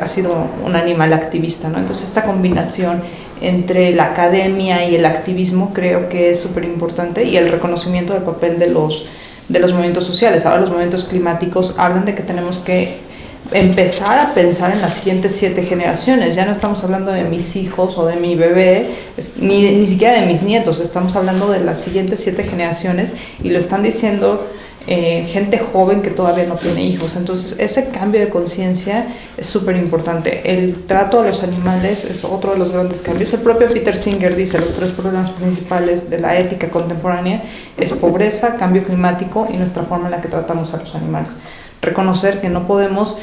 ha sido un animal activista, ¿no? Entonces esta combinación entre la academia y el activismo creo que es súper importante, y el reconocimiento del papel de los movimientos sociales. Ahora los movimientos climáticos hablan de que tenemos que empezar a pensar en las siguientes 7 generaciones. Ya no estamos hablando de mis hijos o de mi bebé, ni siquiera de mis nietos, estamos hablando de las siguientes 7 generaciones, y lo están diciendo gente joven que todavía no tiene hijos. Entonces ese cambio de conciencia es súper importante. El trato a los animales es otro de los grandes cambios. El propio Peter Singer dice, los 3 problemas principales de la ética contemporánea es pobreza, cambio climático y nuestra forma en la que tratamos a los animales. Reconocer que no podemos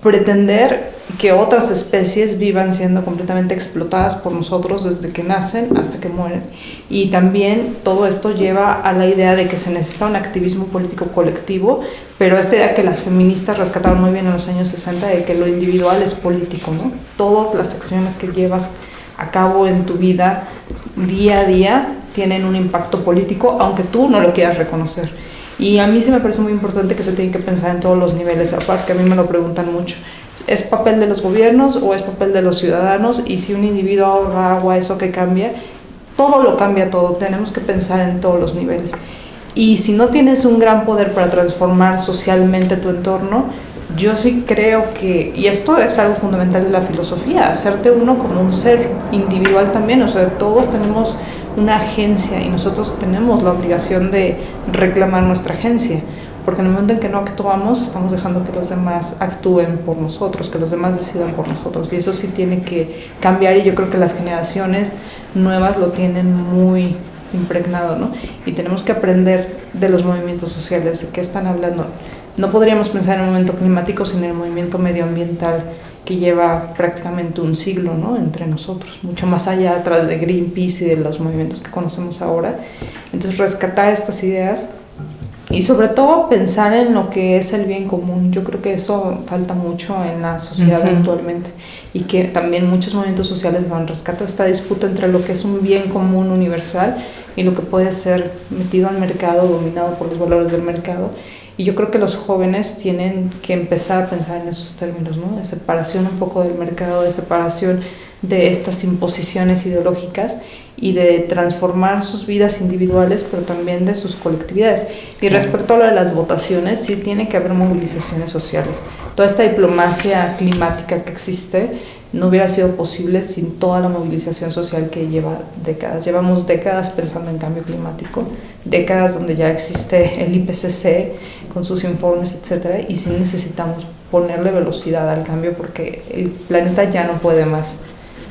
pretender que otras especies vivan siendo completamente explotadas por nosotros desde que nacen hasta que mueren. Y también todo esto lleva a la idea de que se necesita un activismo político colectivo, pero esta idea que las feministas rescataron muy bien en los años 60 de que lo individual es político, ¿no? Todas las acciones que llevas a cabo en tu vida día a día tienen un impacto político, aunque tú no lo quieras reconocer. Y a mí sí me parece muy importante que se tiene que pensar en todos los niveles, aparte que a mí me lo preguntan mucho. ¿Es papel de los gobiernos o es papel de los ciudadanos? Y si un individuo ahorra agua, ¿eso qué cambia? Todo lo cambia todo, tenemos que pensar en todos los niveles. Y si no tienes un gran poder para transformar socialmente tu entorno, yo sí creo que, y esto es algo fundamental de la filosofía, hacerte uno como un ser individual también, o sea, todos tenemos una agencia y nosotros tenemos la obligación de reclamar nuestra agencia, porque en el momento en que no actuamos estamos dejando que los demás actúen por nosotros, que los demás decidan por nosotros, y eso sí tiene que cambiar, y yo creo que las generaciones nuevas lo tienen muy impregnado, ¿no? Y tenemos que aprender de los movimientos sociales, de qué están hablando. No podríamos pensar en el movimiento climático sin el movimiento medioambiental que lleva prácticamente un siglo, ¿no?, entre nosotros, mucho más allá atrás de Greenpeace y de los movimientos que conocemos ahora. Entonces rescatar estas ideas y sobre todo pensar en lo que es el bien común. Yo creo que eso falta mucho en la sociedad actualmente, y que también muchos movimientos sociales lo han rescatado, esta disputa entre lo que es un bien común universal y lo que puede ser metido al mercado, dominado por los valores del mercado. Y yo creo que los jóvenes tienen que empezar a pensar en esos términos, ¿no? De separación un poco del mercado, de separación de estas imposiciones ideológicas y de transformar sus vidas individuales, pero también de sus colectividades. Y respecto a lo de las votaciones, sí tiene que haber movilizaciones sociales. Toda esta diplomacia climática que existe no hubiera sido posible sin toda la movilización social que lleva décadas. Llevamos décadas pensando en cambio climático, décadas donde ya existe el IPCC con sus informes, etcétera, y sí necesitamos ponerle velocidad al cambio porque el planeta ya no puede más.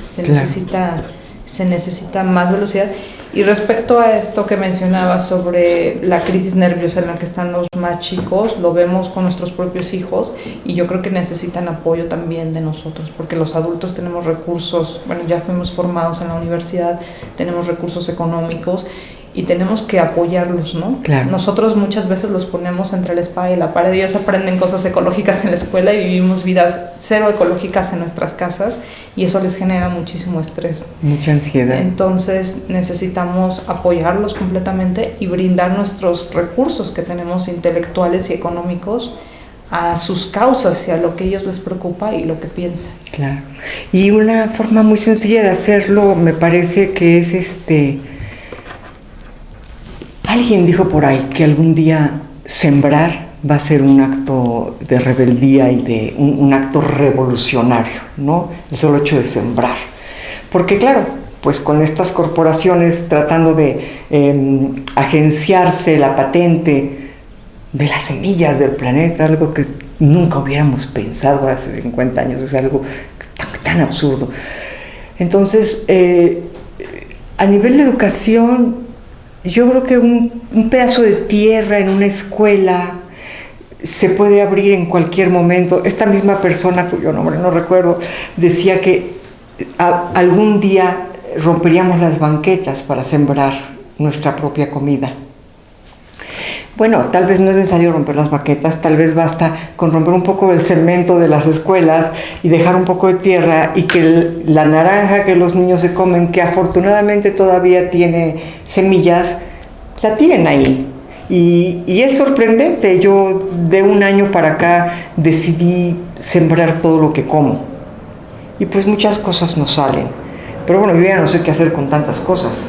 Se necesita más velocidad. Y respecto a esto que mencionaba sobre la crisis nerviosa en la que están los más chicos, lo vemos con nuestros propios hijos, y yo creo que necesitan apoyo también de nosotros, porque los adultos tenemos recursos, bueno, ya fuimos formados en la universidad, tenemos recursos económicos y tenemos que apoyarlos, ¿no? Claro. Nosotros muchas veces los ponemos entre la espada y la pared. Ellos aprenden cosas ecológicas en la escuela y vivimos vidas cero ecológicas en nuestras casas, y eso les genera muchísimo estrés. Mucha ansiedad. Entonces necesitamos apoyarlos completamente y brindar nuestros recursos que tenemos intelectuales y económicos a sus causas y a lo que a ellos les preocupa y lo que piensan. Claro. Y una forma muy sencilla de hacerlo me parece que es alguien dijo por ahí que algún día sembrar va a ser un acto de rebeldía y de un acto revolucionario, ¿no? El solo hecho de sembrar. Porque claro, pues con estas corporaciones tratando de agenciarse la patente de las semillas del planeta, algo que nunca hubiéramos pensado hace 50 años, es algo tan absurdo. Entonces, a nivel de educación, yo creo que un pedazo de tierra en una escuela se puede abrir en cualquier momento. Esta misma persona, cuyo nombre no recuerdo, decía que algún día romperíamos las banquetas para sembrar nuestra propia comida. Bueno, tal vez no es necesario romper las banquetas, tal vez basta con romper un poco del cemento de las escuelas y dejar un poco de tierra, y que la naranja que los niños se comen, que afortunadamente todavía tiene semillas, la tiren ahí. Y es sorprendente, yo de un año para acá decidí sembrar todo lo que como. Y pues muchas cosas no salen. Pero bueno, yo ya no sé qué hacer con tantas cosas.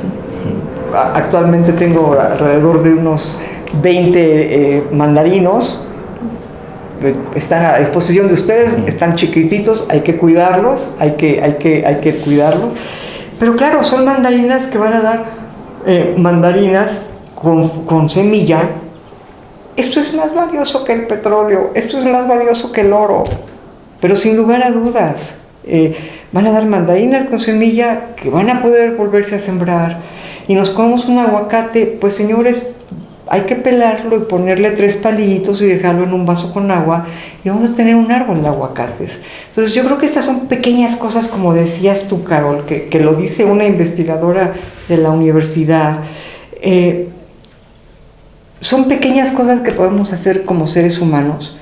Actualmente tengo alrededor de unos 20 mandarinos, están a disposición de ustedes, están chiquititos, hay que cuidarlos, hay que cuidarlos. Pero claro, son mandarinas que van a dar mandarinas con semilla, esto es más valioso que el petróleo, esto es más valioso que el oro, pero sin lugar a dudas, van a dar mandarinas con semilla que van a poder volverse a sembrar, y nos comemos un aguacate, pues señores, hay que pelarlo y ponerle 3 palitos y dejarlo en un vaso con agua y vamos a tener un árbol de aguacates. Entonces yo creo que estas son pequeñas cosas, como decías tú, Carol, que lo dice una investigadora de la universidad. Son pequeñas cosas que podemos hacer como seres humanos,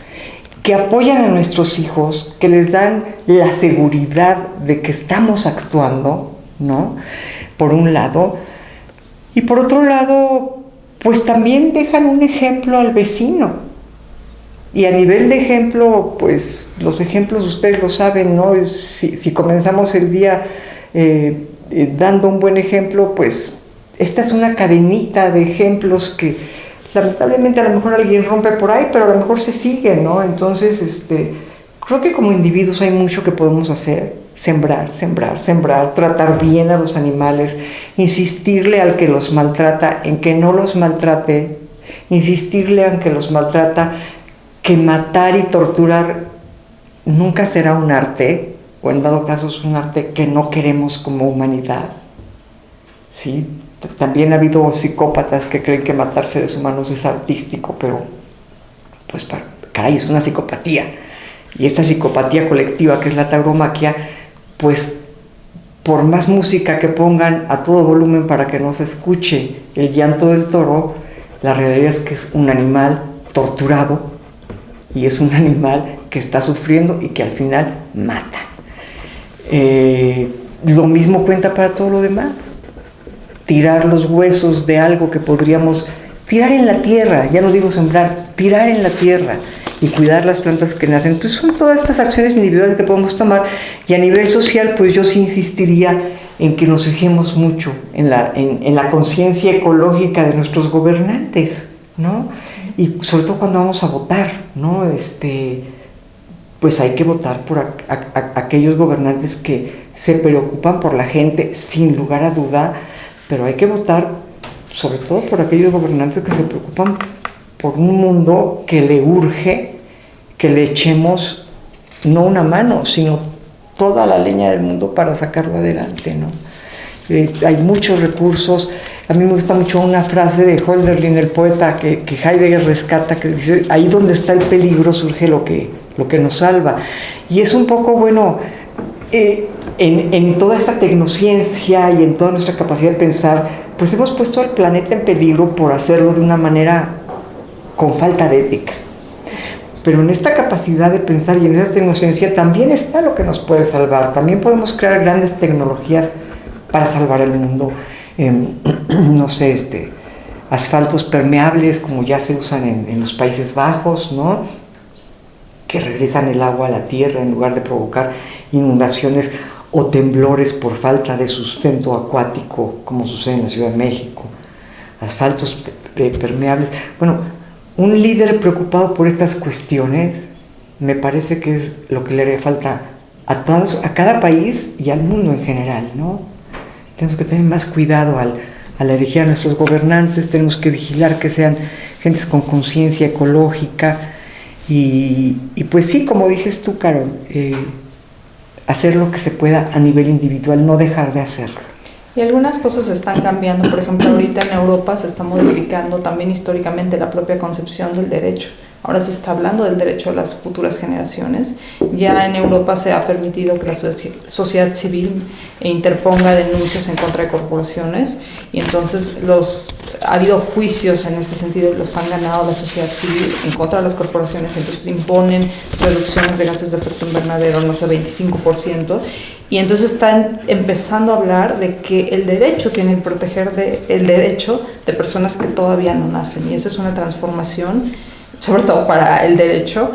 que apoyan a nuestros hijos, que les dan la seguridad de que estamos actuando, ¿no? Por un lado. Y por otro lado, pues también dejan un ejemplo al vecino. Y a nivel de ejemplo, pues los ejemplos ustedes lo saben, ¿no? Si comenzamos el día dando un buen ejemplo, pues esta es una cadenita de ejemplos que lamentablemente a lo mejor alguien rompe por ahí, pero a lo mejor se sigue, ¿no? Entonces, creo que como individuos hay mucho que podemos hacer. Sembrar, tratar bien a los animales, insistirle al que los maltrata en que no los maltrate, insistirle al que los maltrata que matar y torturar nunca será un arte, o en dado caso es un arte que no queremos como humanidad. ¿Sí? También ha habido psicópatas que creen que matar seres humanos es artístico, pero pues caray, es una psicopatía. Y esta psicopatía colectiva que es la tauromaquia, pues por más música que pongan a todo volumen para que no se escuche el llanto del toro, la realidad es que es un animal torturado y es un animal que está sufriendo y que al final mata. Lo mismo cuenta para todo lo demás. Tirar los huesos de algo que podríamos tirar en la tierra, ya no digo sembrar, tirar en la tierra y cuidar las plantas que nacen. Entonces son todas estas acciones individuales que podemos tomar, y a nivel social pues yo sí insistiría en que nos fijemos mucho en la conciencia ecológica de nuestros gobernantes, ¿no? Y sobre todo cuando vamos a votar, ¿no? Pues hay que votar por aquellos gobernantes que se preocupan por la gente, sin lugar a duda, pero hay que votar sobre todo por aquellos gobernantes que se preocupan por un mundo que le urge que le echemos no una mano, sino toda la leña del mundo para sacarlo adelante, ¿no? Hay muchos recursos. A mí me gusta mucho una frase de Hölderlin, el poeta, que Heidegger rescata, que dice: ahí donde está el peligro surge lo que nos salva. Y es un poco, bueno, en toda esta tecnociencia y en toda nuestra capacidad de pensar, pues hemos puesto al planeta en peligro por hacerlo de una manera con falta de ética. Pero en esta capacidad de pensar y en esa tecnociencia también está lo que nos puede salvar. También podemos crear grandes tecnologías para salvar el mundo. No sé, asfaltos permeables como ya se usan en los Países Bajos, ¿no? Que regresan el agua a la tierra en lugar de provocar inundaciones o temblores por falta de sustento acuático, como sucede en la Ciudad de México. Asfaltos permeables. Bueno, un líder preocupado por estas cuestiones me parece que es lo que le haría falta a cada país y al mundo en general, ¿no? Tenemos que tener más cuidado al elegir a nuestros gobernantes, tenemos que vigilar que sean gentes con conciencia ecológica y pues sí, como dices tú, Carol, hacer lo que se pueda a nivel individual, no dejar de hacerlo. Y algunas cosas están cambiando. Por ejemplo, ahorita en Europa se está modificando también históricamente la propia concepción del derecho. Ahora se está hablando del derecho a las futuras generaciones. Ya en Europa se ha permitido que la sociedad civil interponga denuncias en contra de corporaciones, y entonces ha habido juicios en este sentido y los han ganado la sociedad civil en contra de las corporaciones. Entonces imponen reducciones de gases de efecto invernadero, no sé, 25%. Y entonces están empezando a hablar de que el derecho tiene que proteger el derecho de personas que todavía no nacen. Y esa es una transformación, sobre todo para el derecho,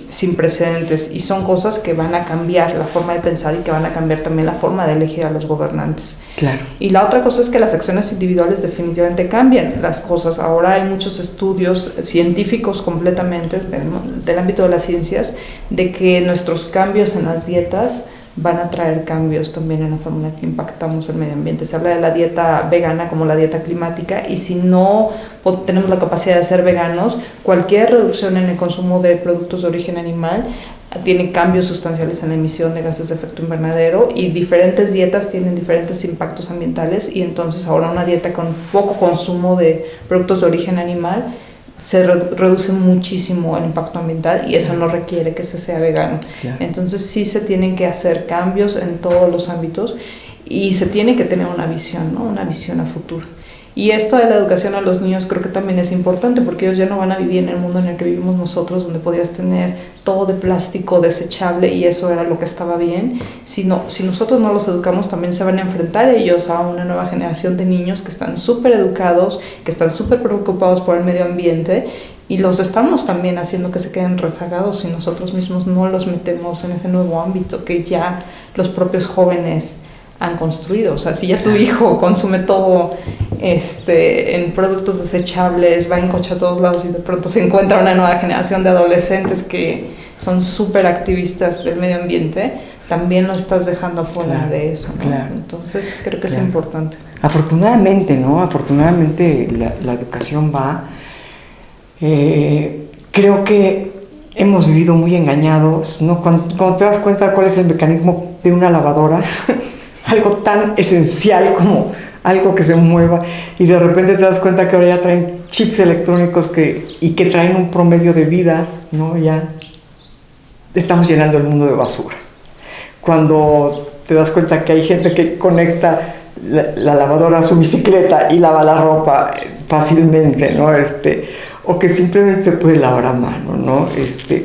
sin precedentes. Y son cosas que van a cambiar la forma de pensar y que van a cambiar también la forma de elegir a los gobernantes. Claro. Y la otra cosa es que las acciones individuales definitivamente cambian las cosas. Ahora hay muchos estudios científicos completamente del ámbito de las ciencias de que nuestros cambios en las dietas van a traer cambios también en la forma en la que impactamos el medio ambiente. Se habla de la dieta vegana como la dieta climática, y si no tenemos la capacidad de ser veganos, cualquier reducción en el consumo de productos de origen animal tiene cambios sustanciales en la emisión de gases de efecto invernadero, y diferentes dietas tienen diferentes impactos ambientales, y entonces ahora una dieta con poco consumo de productos de origen animal se reduce muchísimo el impacto ambiental, y eso no requiere que se sea vegano. Claro. Entonces sí se tienen que hacer cambios en todos los ámbitos, y se tiene que tener una visión, ¿no? Una visión a futuro. Y esto de la educación a los niños creo que también es importante, porque ellos ya no van a vivir en el mundo en el que vivimos nosotros, donde podías tener todo de plástico desechable y eso era lo que estaba bien. Si nosotros no los educamos, también se van a enfrentar ellos a una nueva generación de niños que están súper educados, que están súper preocupados por el medio ambiente, y los estamos también haciendo que se queden rezagados si nosotros mismos no los metemos en ese nuevo ámbito que ya los propios jóvenes han construido. O sea, si ya tu hijo consume todo en productos desechables, va en coche a todos lados, y de pronto se encuentra una nueva generación de adolescentes que son súper activistas del medio ambiente, también lo estás dejando afuera, claro, de eso, ¿no? Claro. Entonces creo que, claro, es importante. Afortunadamente, ¿no? Afortunadamente la educación va. Creo que hemos vivido muy engañados, ¿no? Cuando te das cuenta cuál es el mecanismo de una lavadora, algo tan esencial como algo que se mueva, y de repente te das cuenta que ahora ya traen chips electrónicos y que traen un promedio de vida, ¿no? Ya estamos llenando el mundo de basura. Cuando te das cuenta que hay gente que conecta la lavadora a su bicicleta y lava la ropa fácilmente, ¿no? O que simplemente se puede lavar a mano, ¿no?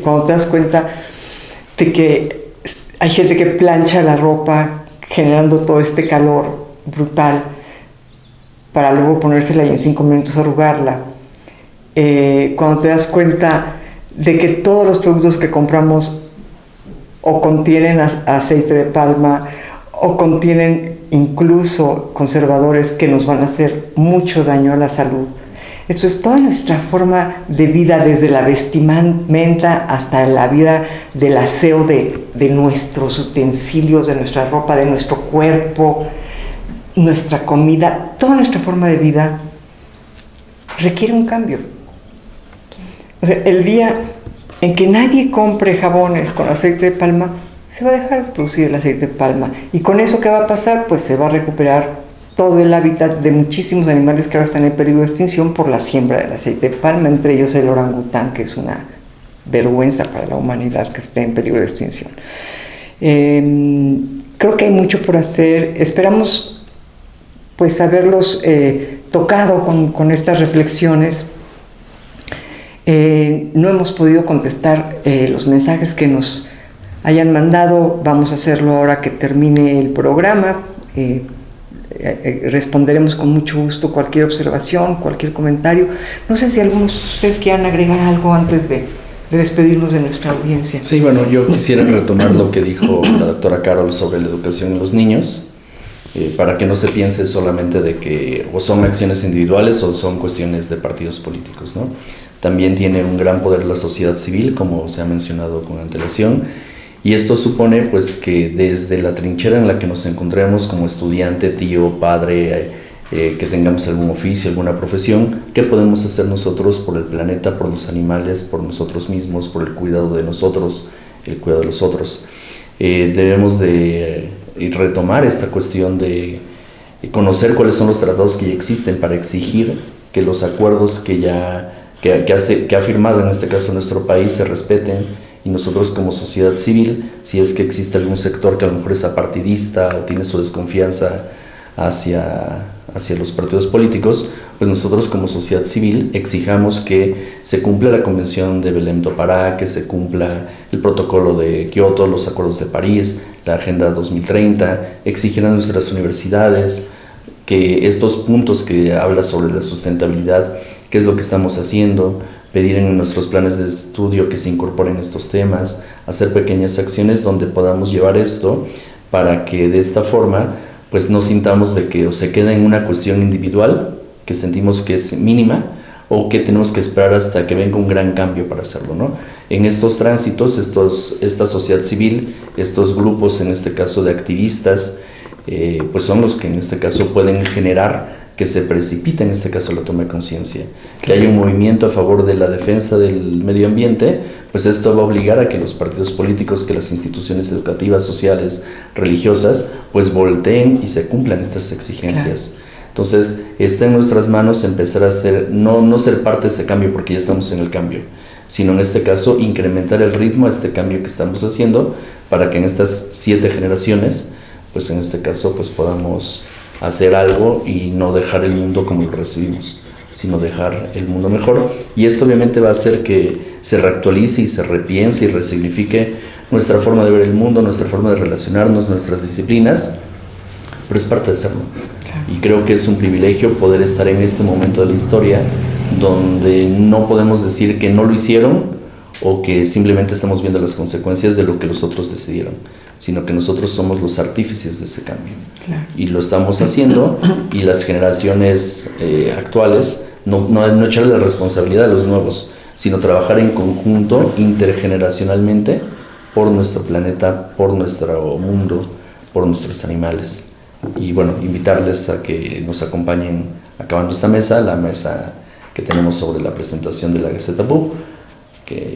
Cuando te das cuenta de que hay gente que plancha la ropa generando todo este calor brutal para luego ponérsela y en 5 minutos arrugarla. Cuando te das cuenta de que todos los productos que compramos o contienen aceite de palma o contienen incluso conservadores que nos van a hacer mucho daño a la salud. Esto es toda nuestra forma de vida, desde la vestimenta hasta la vida del aseo de nuestros utensilios, de nuestra ropa, de nuestro cuerpo, nuestra comida. Toda nuestra forma de vida requiere un cambio. O sea, el día en que nadie compre jabones con aceite de palma, se va a dejar de producir el aceite de palma. ¿Y con eso qué va a pasar? Pues se va a recuperar todo el hábitat de muchísimos animales que ahora están en peligro de extinción por la siembra del aceite de palma, entre ellos el orangután, que es una vergüenza para la humanidad que esté en peligro de extinción. Creo que hay mucho por hacer. Esperamos pues haberlos tocado con estas reflexiones. No hemos podido contestar los mensajes que nos hayan mandado. Vamos a hacerlo ahora que termine el programa. Responderemos con mucho gusto cualquier observación, cualquier comentario. No sé si algunos de ustedes quieran agregar algo antes de despedirnos de nuestra audiencia. Sí, bueno, yo quisiera retomar lo que dijo la doctora Carol sobre la educación en los niños, para que no se piense solamente de que o son acciones individuales o son cuestiones de partidos políticos, ¿no? También tiene un gran poder la sociedad civil, como se ha mencionado con antelación. Y esto supone pues que desde la trinchera en la que nos encontremos como estudiante, tío, padre, que tengamos algún oficio, alguna profesión, ¿qué podemos hacer nosotros por el planeta, por los animales, por nosotros mismos, por el cuidado de nosotros, el cuidado de los otros? Debemos de retomar esta cuestión de conocer cuáles son los tratados que ya existen para exigir que los acuerdos que ha firmado en este caso nuestro país se respeten. Y nosotros como sociedad civil, si es que existe algún sector que a lo mejor es apartidista o tiene su desconfianza hacia los partidos políticos, pues nosotros como sociedad civil exijamos que se cumpla la Convención de Belém do Pará, que se cumpla el Protocolo de Kioto, los Acuerdos de París, la Agenda 2030, exigir a nuestras universidades que estos puntos que habla sobre la sustentabilidad, qué es lo que estamos haciendo, pedir en nuestros planes de estudio que se incorporen estos temas, hacer pequeñas acciones donde podamos llevar esto para que de esta forma pues no sintamos de que o se queda en una cuestión individual que sentimos que es mínima o que tenemos que esperar hasta que venga un gran cambio para hacerlo, ¿no? En estos tránsitos, esta sociedad civil, estos grupos, en este caso de activistas, pues son los que en este caso pueden generar que se precipite en este caso la toma de conciencia, que haya un movimiento a favor de la defensa del medio ambiente, pues esto va a obligar a que los partidos políticos, que las instituciones educativas, sociales, religiosas, pues volteen y se cumplan estas exigencias. Claro. Entonces, está en nuestras manos empezar a ser, no ser parte de ese cambio porque ya estamos en el cambio, sino en este caso incrementar el ritmo a este cambio que estamos haciendo para que en estas 7 generaciones, pues en este caso, pues podamos hacer algo y no dejar el mundo como lo recibimos, sino dejar el mundo mejor. Y esto obviamente va a hacer que se reactualice y se repiense y resignifique nuestra forma de ver el mundo, nuestra forma de relacionarnos, nuestras disciplinas, pero es parte de serlo. Y creo que es un privilegio poder estar en este momento de la historia donde no podemos decir que no lo hicieron o que simplemente estamos viendo las consecuencias de lo que los otros decidieron, sino que nosotros somos los artífices de ese cambio. Claro. Y lo estamos haciendo, y las generaciones actuales, no echarle la responsabilidad a los nuevos, sino trabajar en conjunto, intergeneracionalmente, por nuestro planeta, por nuestro mundo, por nuestros animales. Y bueno, invitarles a que nos acompañen acabando esta mesa, la mesa que tenemos sobre la presentación de la Gaceta Pub,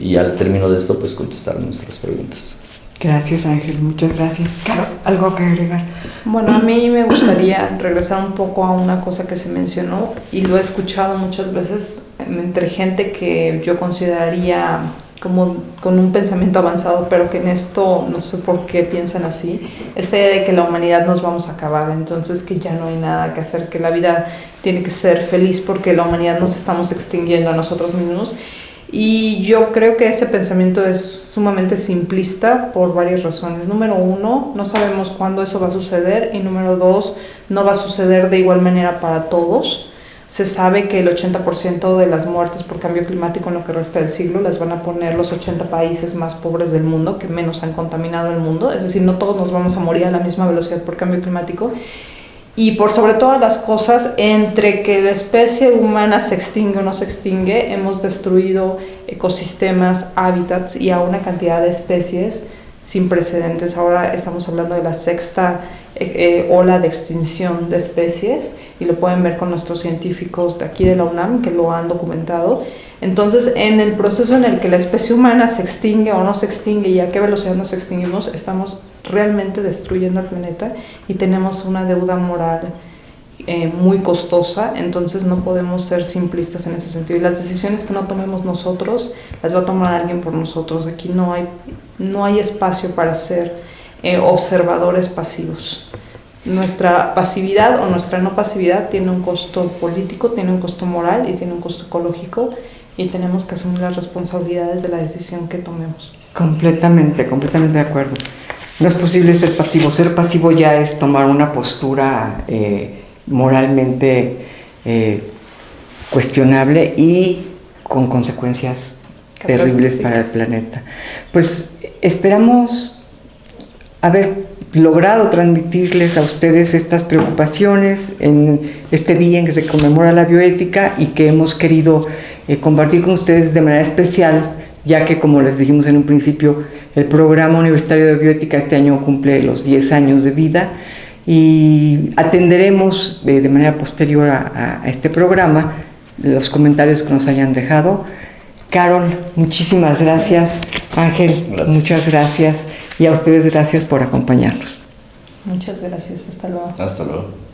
y al término de esto, pues contestar nuestras preguntas. Gracias, Ángel, muchas gracias. Caro, ¿algo que agregar? Bueno, a mí me gustaría regresar un poco a una cosa que se mencionó y lo he escuchado muchas veces entre gente que yo consideraría como con un pensamiento avanzado, pero que en esto no sé por qué piensan así, esta idea de que la humanidad nos vamos a acabar, entonces que ya no hay nada que hacer, que la vida tiene que ser feliz porque la humanidad nos estamos extinguiendo a nosotros mismos. Y yo creo que ese pensamiento es sumamente simplista por varias razones. Número 1, no sabemos cuándo eso va a suceder, y número 2, no va a suceder de igual manera para todos. Se sabe que el 80% de las muertes por cambio climático en lo que resta del siglo las van a poner los 80 países más pobres del mundo, que menos han contaminado el mundo. Es decir, no todos nos vamos a morir a la misma velocidad por cambio climático. Y por sobre todas las cosas, entre que la especie humana se extingue o no se extingue, hemos destruido ecosistemas, hábitats y a una cantidad de especies sin precedentes. Ahora estamos hablando de la 6ª ola de extinción de especies, y lo pueden ver con nuestros científicos de aquí de la UNAM que lo han documentado. Entonces, en el proceso en el que la especie humana se extingue o no se extingue y a qué velocidad nos extinguimos, estamos realmente destruyendo el planeta y tenemos una deuda moral muy costosa. Entonces no podemos ser simplistas en ese sentido, y las decisiones que no tomemos nosotros las va a tomar alguien por nosotros. Aquí no hay espacio para ser observadores pasivos. Nuestra pasividad o nuestra no pasividad tiene un costo político, tiene un costo moral y tiene un costo ecológico, y tenemos que asumir las responsabilidades de la decisión que tomemos. Completamente de acuerdo. No es posible ser pasivo. Ser pasivo ya es tomar una postura moralmente cuestionable y con consecuencias terribles para el planeta. Pues esperamos haber logrado transmitirles a ustedes estas preocupaciones en este día en que se conmemora la bioética, y que hemos querido compartir con ustedes de manera especial, ya que, como les dijimos en un principio, el Programa Universitario de Bioética este año cumple los 10 años de vida, y atenderemos de manera posterior a este programa los comentarios que nos hayan dejado. Carol, muchísimas gracias. Ángel, gracias. Muchas gracias. Y a ustedes gracias por acompañarnos. Muchas gracias. Hasta luego. Hasta luego.